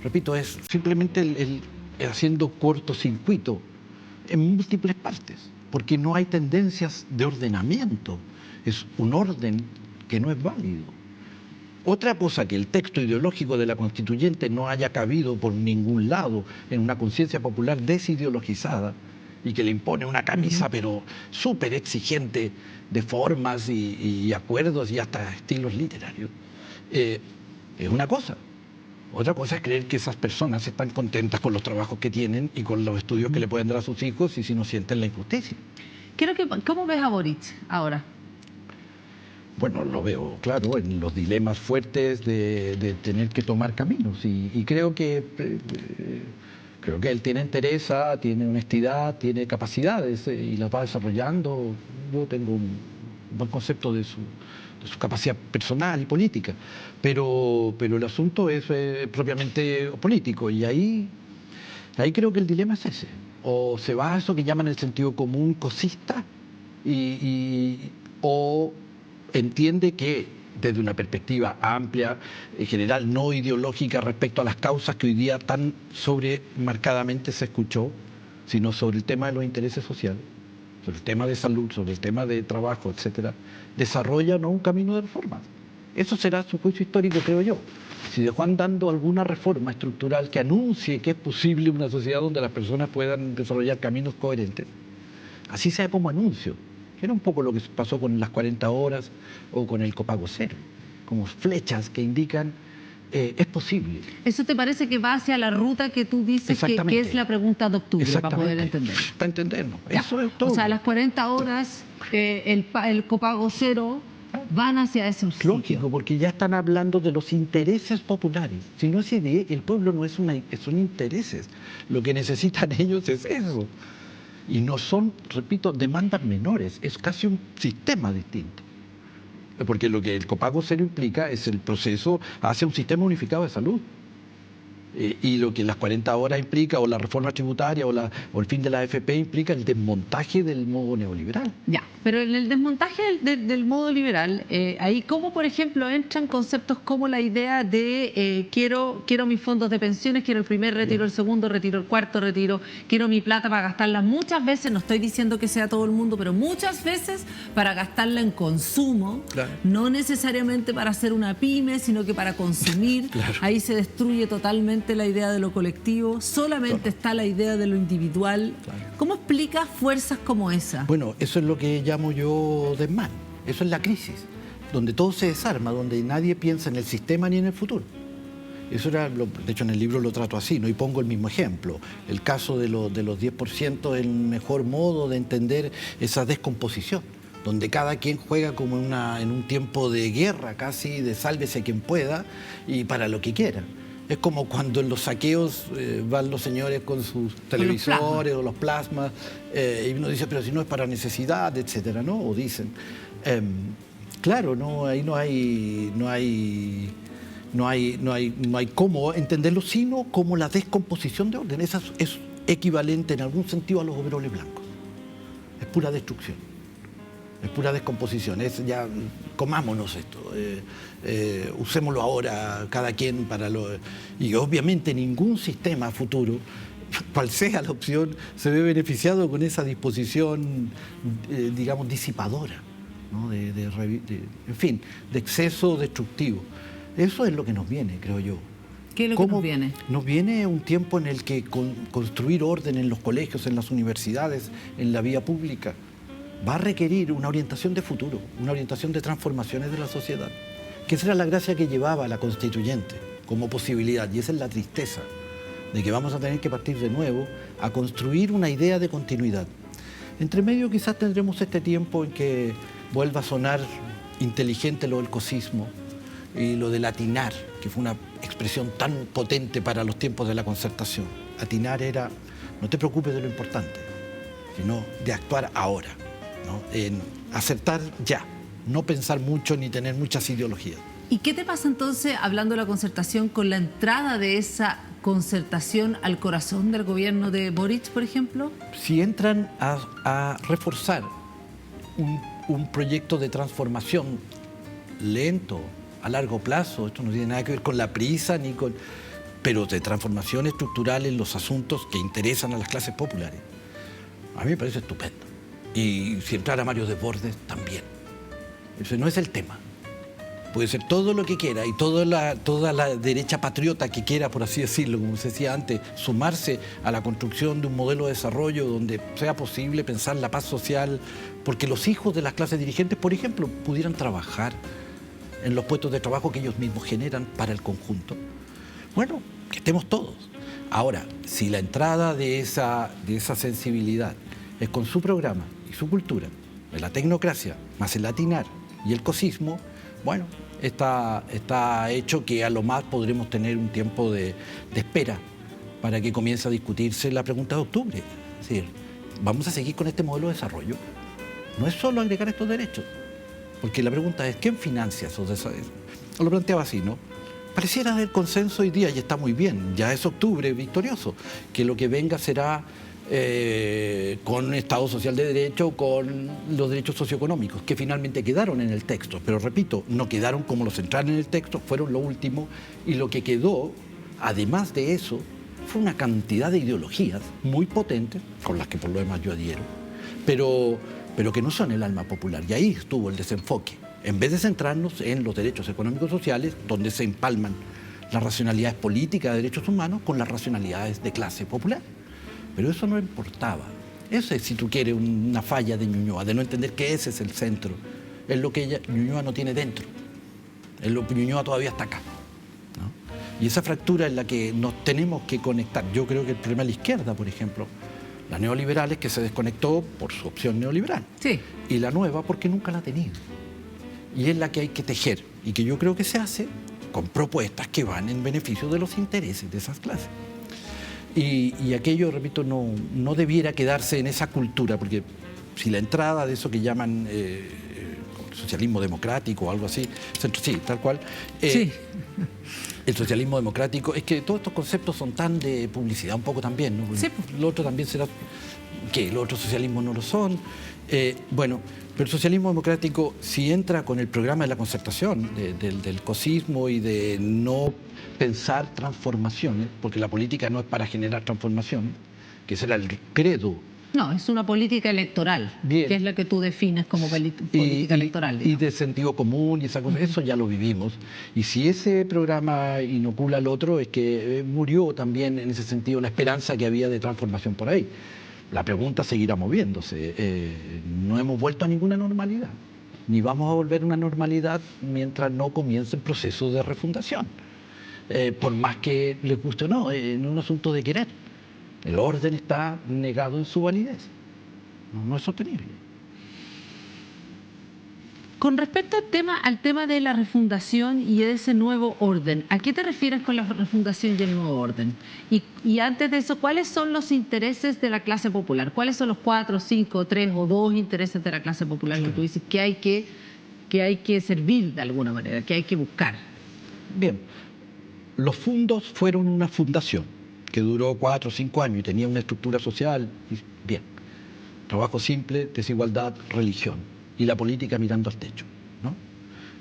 Repito, es simplemente el haciendo cortocircuito en múltiples partes, porque no hay tendencias de ordenamiento, es un orden que no es válido. Otra cosa que el texto ideológico de la constituyente no haya cabido por ningún lado en una conciencia popular desideologizada y que le impone una camisa, pero súper exigente de formas y acuerdos y hasta estilos literarios, es una cosa. Otra cosa es creer que esas personas están contentas con los trabajos que tienen y con los estudios que le pueden dar a sus hijos y si no sienten la injusticia. ¿Cómo ves a Boric ahora? Bueno, lo veo claro en los dilemas fuertes de tener que tomar caminos y creo que él tiene entereza, tiene honestidad, tiene capacidades y las va desarrollando. Yo tengo un buen concepto de su capacidad personal y política, pero el asunto es propiamente político y ahí creo que el dilema es ese. O se va a eso que llaman el sentido común cosista o entiende que desde una perspectiva amplia, en general no ideológica respecto a las causas que hoy día tan sobremarcadamente se escuchó, sino sobre el tema de los intereses sociales, sobre el tema de salud, sobre el tema de trabajo, etcétera, desarrolla un camino de reforma. Eso será su juicio histórico, creo yo. Si dejó andando alguna reforma estructural que anuncie que es posible una sociedad donde las personas puedan desarrollar caminos coherentes, así sea como anuncio. Era un poco lo que pasó con las 40 horas o con el copago cero, como flechas que indican es posible. ¿Eso te parece que va hacia la ruta que tú dices que es la pregunta de octubre, para poder entender? Para entendernos. Ya. Eso es todo. O sea, las 40 horas, el copago cero, van hacia ese sitio. Lógico, porque ya están hablando de los intereses populares. Si no es idea, el pueblo no es son intereses. Lo que necesitan ellos es eso. Y no son, repito, demandas menores, es casi un sistema distinto. Porque lo que el copago cero implica es el proceso hacia un sistema unificado de salud. Y lo que las 40 horas implica, o la reforma tributaria, o el fin de la AFP implica el desmontaje del modo neoliberal. Ya, pero en el desmontaje del modo liberal, ahí cómo, por ejemplo, entran conceptos como la idea de quiero mis fondos de pensiones, quiero el primer retiro, el segundo retiro, el cuarto retiro, quiero mi plata para gastarla muchas veces, no estoy diciendo que sea todo el mundo, pero muchas veces para gastarla en consumo, Claro. no necesariamente para hacer una pyme, sino que para consumir. Claro. Ahí se destruye totalmente la idea de lo colectivo, solamente está la idea de lo individual. Claro. ¿Cómo explicas fuerzas como esa? Bueno, eso es lo que llamo yo desmán. Eso es la crisis, donde todo se desarma, donde nadie piensa en el sistema ni en el futuro. Eso era, de hecho en el libro lo trato así, ¿no? Y pongo el mismo ejemplo. El caso de los 10% es el mejor modo de entender esa descomposición, donde cada quien juega como en un tiempo de guerra casi, de sálvese quien pueda y para lo que quiera. Es como cuando en los saqueos van los señores con sus televisores o los plasmas y uno dice, pero si no es para necesidad, etcétera, ¿no? O dicen. Claro, no, ahí no hay cómo entenderlo, sino como la descomposición de orden. Esa es equivalente en algún sentido a los overoles blancos. Es pura destrucción. Es pura descomposición, es ya comámonos esto, usémoslo ahora cada quien para lo... Y obviamente ningún sistema futuro, cual sea la opción, se ve beneficiado con esa disposición, digamos, disipadora, ¿no? En fin, de exceso destructivo. Eso es lo que nos viene, creo yo. ¿Qué es lo que nos viene? Nos viene un tiempo en el que construir orden en los colegios, en las universidades, en la vía pública, va a requerir una orientación de futuro, una orientación de transformaciones de la sociedad, que esa era la gracia que llevaba la constituyente como posibilidad, y esa es la tristeza, de que vamos a tener que partir de nuevo a construir una idea de continuidad. Entre medio quizás tendremos este tiempo en que vuelva a sonar inteligente lo del cosismo y lo del atinar, que fue una expresión tan potente para los tiempos de la concertación. Atinar era, no te preocupes de lo importante, sino de actuar ahora, ¿no? En acertar ya, no pensar mucho ni tener muchas ideologías. ¿Y qué te pasa entonces, hablando de la concertación, con la entrada de esa concertación al corazón del gobierno de Boric, por ejemplo? Si entran a reforzar un proyecto de transformación lento, a largo plazo, esto no tiene nada que ver con la prisa, pero de transformación estructural en los asuntos que interesan a las clases populares, a mí me parece estupendo. Y si entrara Mario Desbordes, también. Ese no es el tema. puede ser todo lo que quiera y toda la derecha patriota que quiera, por así decirlo, como se decía antes, sumarse a la construcción de un modelo de desarrollo donde sea posible pensar la paz social, porque los hijos de las clases dirigentes, por ejemplo, pudieran trabajar en los puestos de trabajo que ellos mismos generan para el conjunto. Bueno, que estemos todos. Ahora, si la entrada de esa sensibilidad es con su programa y su cultura, de la tecnocracia, más el latinar y el cosismo, bueno, está hecho que a lo más podremos tener un tiempo de espera para que comience a discutirse la pregunta de octubre. Es decir, ¿vamos a seguir con este modelo de desarrollo? No es solo agregar estos derechos, porque la pregunta es, ¿quién financia esos desarrollos? Lo planteaba así, ¿no? Pareciera haber consenso hoy día y está muy bien, ya es octubre victorioso, que lo que venga será con un Estado social de derecho, con los derechos socioeconómicos, que finalmente quedaron en el texto. Pero repito, no quedaron como los centrales en el texto, fueron lo último, y lo que quedó, además de eso, fue una cantidad de ideologías muy potentes, con las que por lo demás yo adhiero, pero que no son el alma popular. Y ahí estuvo el desenfoque. En vez de centrarnos en los derechos económicos sociales, donde se empalman las racionalidades políticas de derechos humanos con las racionalidades de clase popular. Pero eso no importaba. Eso es, si tú quieres, una falla de Ñuñoa, de no entender que ese es el centro. Es lo que Ñuñoa no tiene dentro. Es lo que Ñuñoa todavía está acá, ¿no? Y esa fractura es la que nos tenemos que conectar. Yo creo que el problema de la izquierda, por ejemplo, la neoliberal es que se desconectó por su opción neoliberal. Sí. Y la nueva porque nunca la ha tenido. Y es la que hay que tejer. Y que yo creo que se hace con propuestas que van en beneficio de los intereses de esas clases. Y aquello, repito, no debiera quedarse en esa cultura, porque si la entrada de eso que llaman socialismo democrático o algo así, sí, tal cual, Sí. el socialismo democrático, es que todos estos conceptos son tan de publicidad un poco también, ¿no? Sí. Lo otro también será que los otros socialismos no lo son. Bueno, pero el socialismo democrático, si entra con el programa de la concertación, del cosismo y de no pensar transformaciones, porque la política no es para generar transformaciones, que ese era el credo. No, es una política electoral, Bien. que es la que tú defines como política electoral. Y de sentido común y esa cosa, eso ya lo vivimos. Y si ese programa inocula al otro, es que murió también en ese sentido la esperanza que había de transformación por ahí. La pregunta seguirá moviéndose. No hemos vuelto a ninguna normalidad, ni vamos a volver a una normalidad mientras no comience el proceso de refundación. Por más que les guste o no, en un asunto de querer. El orden está negado en su validez. No es sostenible. Con respecto al tema de la refundación y de ese nuevo orden, ¿a qué te refieres con la refundación y el nuevo orden? Y antes de eso, ¿cuáles son los intereses de la clase popular? ¿Cuáles son los 4, 5, 3 o 2 intereses de la clase popular que tú dices que hay que servir de alguna manera, que hay que buscar? Bien, los fundos fueron una fundación que duró 4 o 5 años y tenía una estructura social. Bien, trabajo simple, desigualdad, religión y la política mirando al techo, ¿no?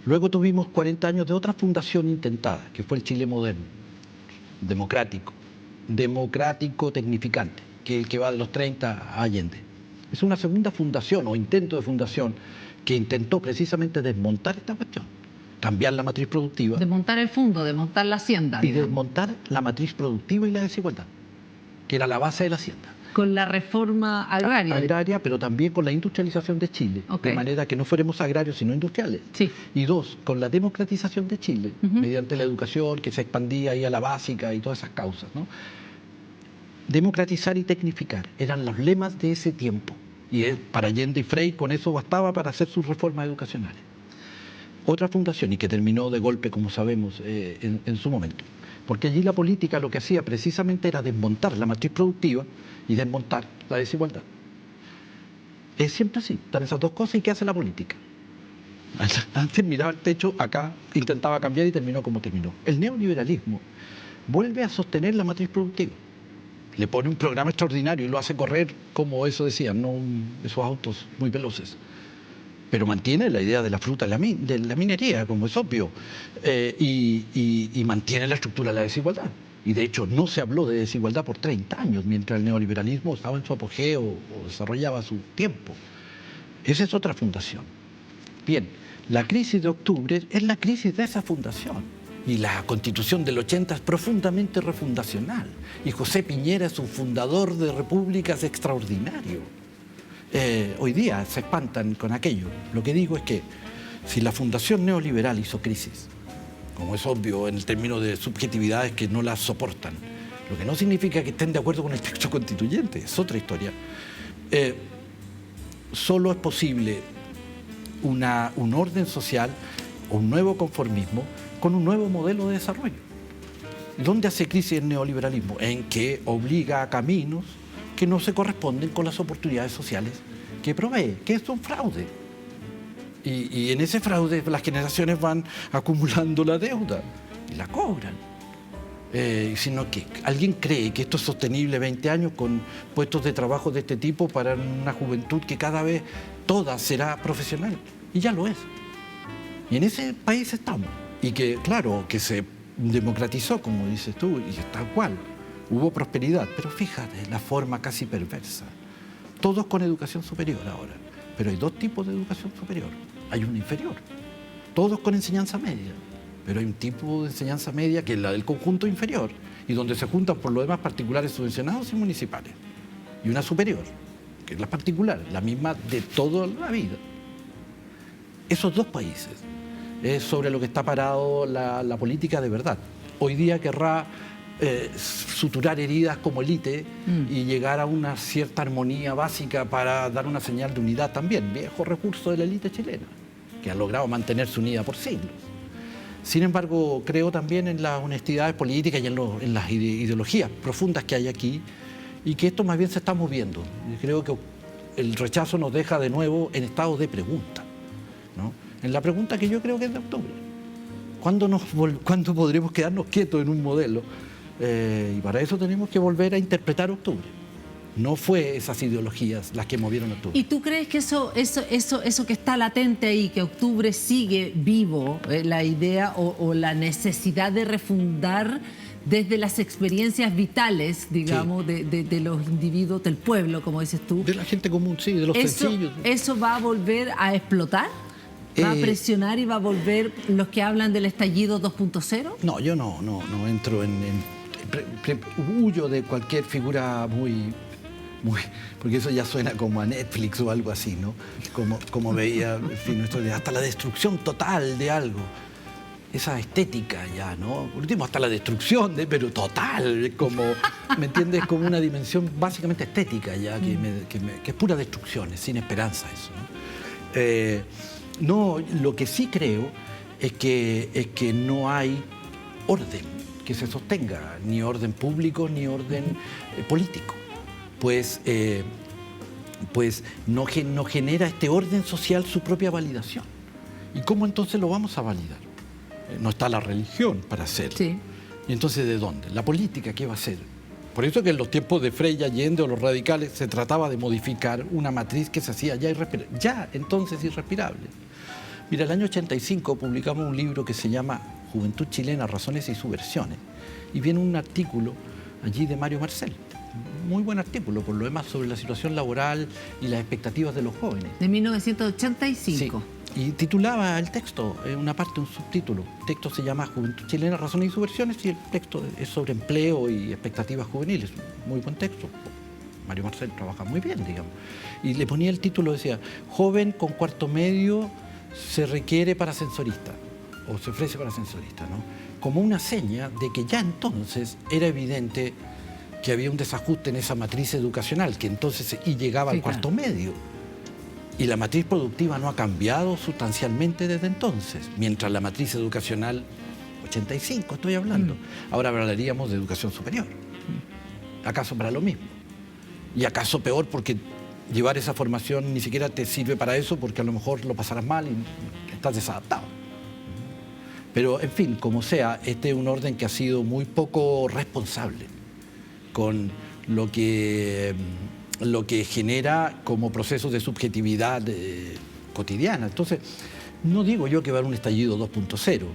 Luego tuvimos 40 años de otra fundación intentada, que fue el Chile moderno, democrático tecnificante, que es el que va de los 30 a Allende. Es una segunda fundación o intento de fundación que intentó precisamente desmontar esta cuestión, cambiar la matriz productiva. Desmontar el fondo, desmontar la hacienda. Y digamos. desmontar la matriz productiva y la desigualdad, que era la base de la hacienda. Con la reforma agraria. Pero también con la industrialización de Chile, Okay. de manera que no fuéramos agrarios sino industriales. Sí. Y 2, con la democratización de Chile, mediante la educación que se expandía ahí a la básica y todas esas causas, ¿no? Democratizar y tecnificar eran los lemas de ese tiempo. Y para Allende y Frei con eso bastaba para hacer sus reformas educacionales. Otra fundación, y que terminó de golpe, como sabemos, en su momento. Porque allí la política lo que hacía precisamente era desmontar la matriz productiva y desmontar la desigualdad. Es siempre así, están esas dos cosas. ¿Y qué hace la política? Antes miraba el techo, acá intentaba cambiar y terminó como terminó. El neoliberalismo vuelve a sostener la matriz productiva. Le pone un programa extraordinario y lo hace correr, como eso decían, no esos autos muy veloces. Pero mantiene la idea de la fruta de la minería, como es obvio, y mantiene la estructura de la desigualdad. Y de hecho no se habló de desigualdad por 30 años, mientras el neoliberalismo estaba en su apogeo o desarrollaba su tiempo. Esa es otra fundación. Bien, La crisis de octubre es la crisis de esa fundación. Y la Constitución del 80 es profundamente refundacional. Y José Piñera es un fundador de repúblicas extraordinario. Hoy día se espantan con aquello. Lo que digo es que si la fundación neoliberal hizo crisis, como es obvio en el término de subjetividades que no las soportan, lo que no significa que estén de acuerdo con el texto constituyente, es otra historia. Solo es posible un orden social o un nuevo conformismo con un nuevo modelo de desarrollo. ¿Dónde hace crisis el neoliberalismo? En que obliga a caminos que no se corresponden con las oportunidades sociales que provee, que es un fraude. Y en ese fraude las generaciones van acumulando la deuda y la cobran. Sino que alguien cree que esto es sostenible 20 años con puestos de trabajo de este tipo para una juventud que cada vez toda será profesional. Y ya lo es. Y en ese país estamos. Y que, claro, que se democratizó, como dices tú, y tal cual. Hubo prosperidad, pero fíjate, la forma casi perversa. Todos con educación superior ahora. Pero hay dos tipos de educación superior. Hay una inferior. Todos con enseñanza media. Pero hay un tipo de enseñanza media que es la del conjunto inferior y donde se juntan por lo demás particulares subvencionados y municipales. Y una superior, que es la particular, la misma de toda la vida. Esos dos países es sobre lo que está parado la política de verdad. Hoy día querrá suturar heridas como élite y llegar a una cierta armonía básica para dar una señal de unidad también. Viejo recurso de la élite chilena, que ha logrado mantenerse unida por siglos. Sin embargo, creo también en las honestidades políticas y en las ideologías profundas que hay aquí y que esto más bien se está moviendo. Y creo que el rechazo nos deja de nuevo en estado de pregunta, ¿no? En la pregunta que yo creo que es de octubre. ¿Cuándo podremos quedarnos quietos en un modelo? Y para eso tenemos que volver a interpretar octubre. No fue esas ideologías las que movieron octubre. ¿Y tú crees que eso que está latente ahí, que octubre sigue vivo, la idea o la necesidad de refundar desde las experiencias vitales, digamos, sí, de los individuos, del pueblo, como dices tú? De la gente común, sí, de los sencillos. ¿Eso va a volver a explotar? ¿Va a presionar y va a volver los que hablan del estallido 2.0? No, yo no entro huyo de cualquier figura muy, porque eso ya suena como a Netflix o algo así, ¿no? Como veía, en fin, hasta la destrucción total de algo. Esa estética ya, ¿no? Por último, hasta la destrucción, pero total, como, ¿me entiendes? Como una dimensión básicamente estética ya, que es pura destrucción, es sin esperanza eso, ¿no? No, lo que sí creo es que no hay orden que se sostenga, ni orden público ni orden político. Pues no genera este orden social su propia validación. ¿Y cómo entonces lo vamos a validar? No está la religión para hacerlo. Sí. ¿Y entonces de dónde? ¿La política qué va a hacer? Por eso que en los tiempos de Frei y Allende o los radicales se trataba de modificar una matriz que se hacía ya entonces irrespirable. Mira, el año 85 publicamos un libro que se llama Juventud Chilena, Razones y Subversiones. Y viene un artículo allí de Mario Marcel. Muy buen artículo, por lo demás, sobre la situación laboral y las expectativas de los jóvenes. De 1985. Sí. Y titulaba el texto, una parte, un subtítulo. El texto se llama Juventud Chilena, Razones y Subversiones y el texto es sobre empleo y expectativas juveniles. Muy buen texto. Mario Marcel trabaja muy bien, digamos. Y le ponía el título, decía, joven con cuarto medio se requiere para ascensorista, o se ofrece para ascensorista, ¿no? Como una seña de que ya entonces era evidente que había un desajuste en esa matriz educacional, que entonces llegaba al cuarto medio. Y la matriz productiva no ha cambiado sustancialmente desde entonces, mientras la matriz educacional, 85 estoy hablando, ahora hablaríamos de educación superior. ¿Acaso para lo mismo? Y acaso peor porque llevar esa formación ni siquiera te sirve para eso porque a lo mejor lo pasarás mal y estás desadaptado. Pero, en fin, como sea, este es un orden que ha sido muy poco responsable con lo que genera como procesos de subjetividad cotidiana. Entonces, no digo yo que va a haber un estallido 2.0.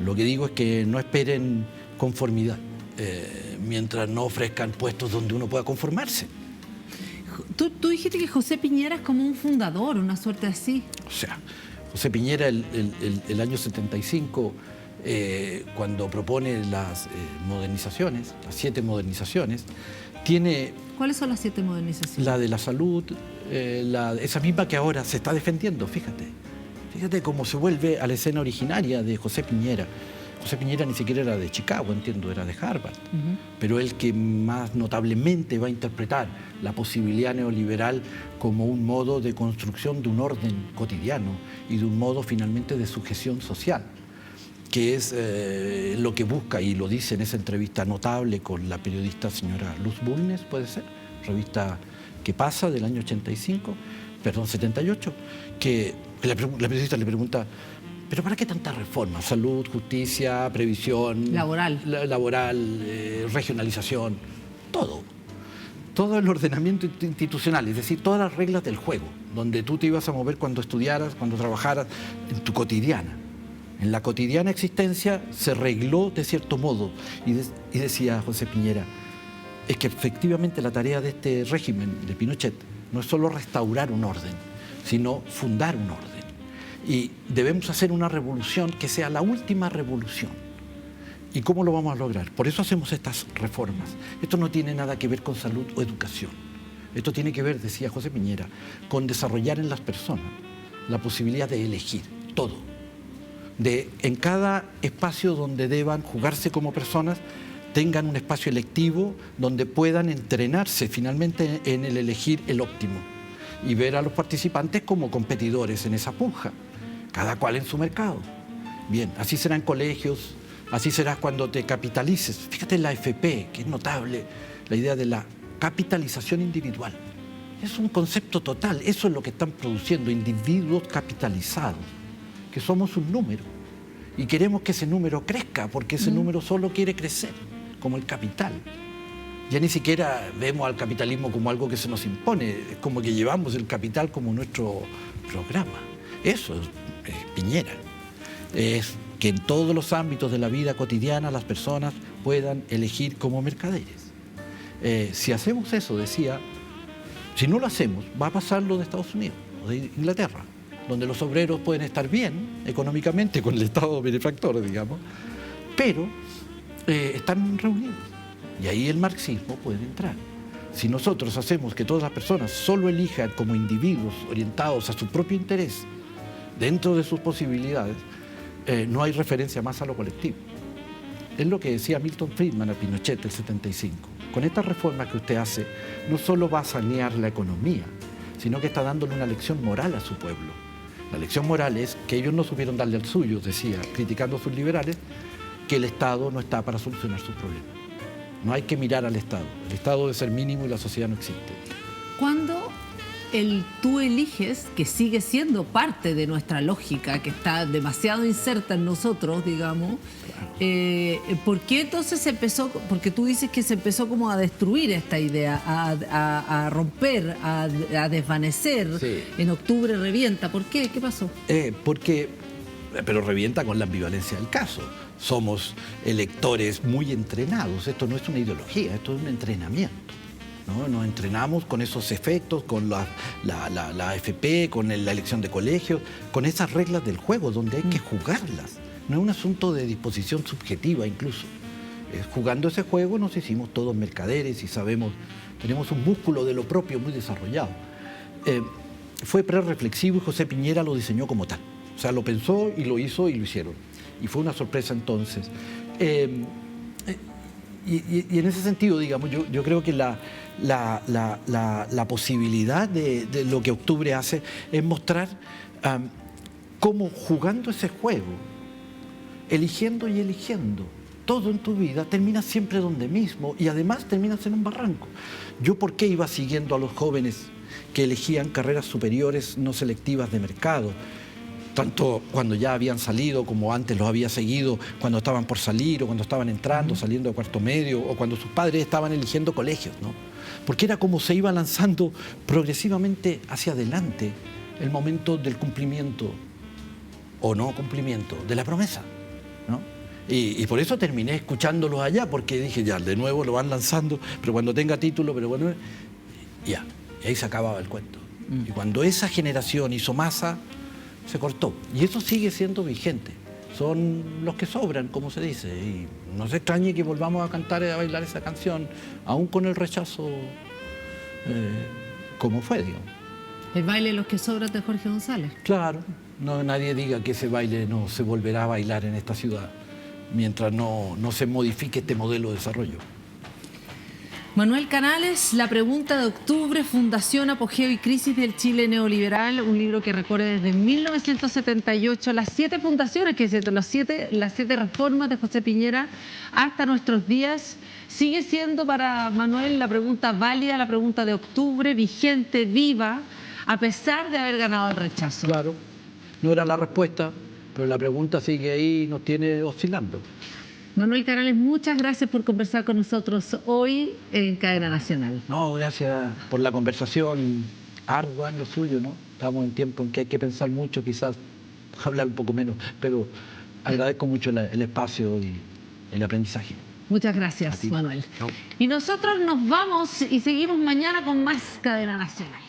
Lo que digo es que no esperen conformidad mientras no ofrezcan puestos donde uno pueda conformarse. Tú dijiste que José Piñera es como un fundador, una suerte así. O sea, José Piñera el año 75, cuando propone las modernizaciones, las 7 modernizaciones, tiene... ¿Cuáles son las 7 modernizaciones? La de la salud, esa misma que ahora se está defendiendo, fíjate. Fíjate cómo se vuelve a la escena originaria de José Piñera. José Piñera ni siquiera era de Chicago, entiendo, era de Harvard. Pero el que más notablemente va a interpretar la posibilidad neoliberal como un modo de construcción de un orden cotidiano y de un modo finalmente de sujeción social, que es lo que busca, y lo dice en esa entrevista notable con la periodista señora Luz Bulnes, puede ser, revista Que Pasa del año 78, que la periodista le pregunta: ¿pero para qué tanta reforma? Salud, justicia, previsión... Laboral. Regionalización, todo. Todo el ordenamiento institucional, es decir, todas las reglas del juego, donde tú te ibas a mover cuando estudiaras, cuando trabajaras, en tu cotidiana. En la cotidiana existencia se regló de cierto modo. Y decía José Piñera, es que efectivamente la tarea de este régimen de Pinochet no es solo restaurar un orden, sino fundar un orden. Y debemos hacer una revolución que sea la última revolución. ¿Y cómo lo vamos a lograr? Por eso hacemos estas reformas. Esto no tiene nada que ver con salud o educación. Esto tiene que ver, decía José Piñera, con desarrollar en las personas la posibilidad de elegir todo. De en cada espacio donde deban jugarse como personas, tengan un espacio electivo donde puedan entrenarse finalmente en el elegir el óptimo y ver a los participantes como competidores en esa puja, cada cual en su mercado. Bien, así será en colegios, así será cuando te capitalices. Fíjate en la AFP, que es notable, la idea de la capitalización individual. Es un concepto total, eso es lo que están produciendo, individuos capitalizados, que somos un número y queremos que ese número crezca, porque ese número solo quiere crecer, como el capital. Ya ni siquiera vemos al capitalismo como algo que se nos impone, es como que llevamos el capital como nuestro programa. Eso es Piñera, es que en todos los ámbitos de la vida cotidiana las personas puedan elegir como mercaderes. Si hacemos eso, decía, si no lo hacemos, va a pasar lo de Estados Unidos o de Inglaterra, donde los obreros pueden estar bien económicamente con el Estado benefactor, digamos, pero están reunidos. Y ahí el marxismo puede entrar. Si nosotros hacemos que todas las personas solo elijan como individuos orientados a su propio interés, dentro de sus posibilidades, no hay referencia más a lo colectivo. Es lo que decía Milton Friedman a Pinochet del 75. Con estas reformas que usted hace, no solo va a sanear la economía, sino que está dándole una lección moral a su pueblo. La lección moral es que ellos no supieron darle al suyo, decía, criticando a sus liberales, que el Estado no está para solucionar sus problemas. No hay que mirar al Estado. El Estado debe ser mínimo y la sociedad no existe. Cuando tú eliges, que sigue siendo parte de nuestra lógica, que está demasiado inserta en nosotros, digamos, ¿por qué entonces se empezó? Porque tú dices que se empezó como a destruir esta idea, a romper, a desvanecer. Sí. En octubre revienta. ¿Por qué? ¿Qué pasó? Pero revienta con la ambivalencia del caso. Somos electores muy entrenados. Esto no es una ideología, esto es un entrenamiento, ¿no? Nos entrenamos con esos efectos, con la AFP, con la elección de colegios, con esas reglas del juego donde hay que jugarlas. No es un asunto de disposición subjetiva incluso. Jugando ese juego nos hicimos todos mercaderes y sabemos, tenemos un músculo de lo propio muy desarrollado. Fue prerreflexivo y José Piñera lo diseñó como tal. O sea, lo pensó y lo hizo y lo hicieron. Y fue una sorpresa entonces. Y en ese sentido, digamos, yo creo que la posibilidad de lo que octubre hace es mostrar cómo jugando ese juego, eligiendo y eligiendo, todo en tu vida termina siempre donde mismo y además terminas en un barranco. Yo, ¿por qué iba siguiendo a los jóvenes que elegían carreras superiores no selectivas de mercado? Tanto cuando ya habían salido como antes los había seguido cuando estaban por salir o cuando estaban entrando, saliendo de cuarto medio o cuando sus padres estaban eligiendo colegios, ¿no? Porque era como se iba lanzando progresivamente hacia adelante el momento del cumplimiento o no cumplimiento de la promesa, ¿no? Y por eso terminé escuchándolos allá, porque dije, ya, de nuevo lo van lanzando, pero cuando tenga título, pero bueno, ya, y ahí se acababa el cuento. Y cuando esa generación hizo masa, se cortó. Y eso sigue siendo vigente. Son los que sobran, como se dice. Y no se extrañe que volvamos a cantar y a bailar esa canción, aún con el rechazo como fue, digamos. El baile de los que sobran de Jorge González. Claro, no, nadie diga que ese baile no se volverá a bailar en esta ciudad mientras no se modifique este modelo de desarrollo. Manuel Canales, La pregunta de octubre, Fundación, Apogeo y Crisis del Chile Neoliberal, un libro que recorre desde 1978 las 7 fundaciones, que es cierto, las siete reformas de José Piñera hasta nuestros días. Sigue siendo para Manuel la pregunta válida, la pregunta de octubre, vigente, viva, a pesar de haber ganado el rechazo. Claro, no era la respuesta, pero la pregunta sigue ahí y nos tiene oscilando. Manuel Canales, muchas gracias por conversar con nosotros hoy en Cadena Nacional. No, gracias por la conversación ardua en lo suyo, ¿no? Estamos en tiempo en que hay que pensar mucho, quizás hablar un poco menos, pero agradezco mucho el espacio y el aprendizaje. Muchas gracias, Manuel. No. Y nosotros nos vamos y seguimos mañana con más Cadena Nacional.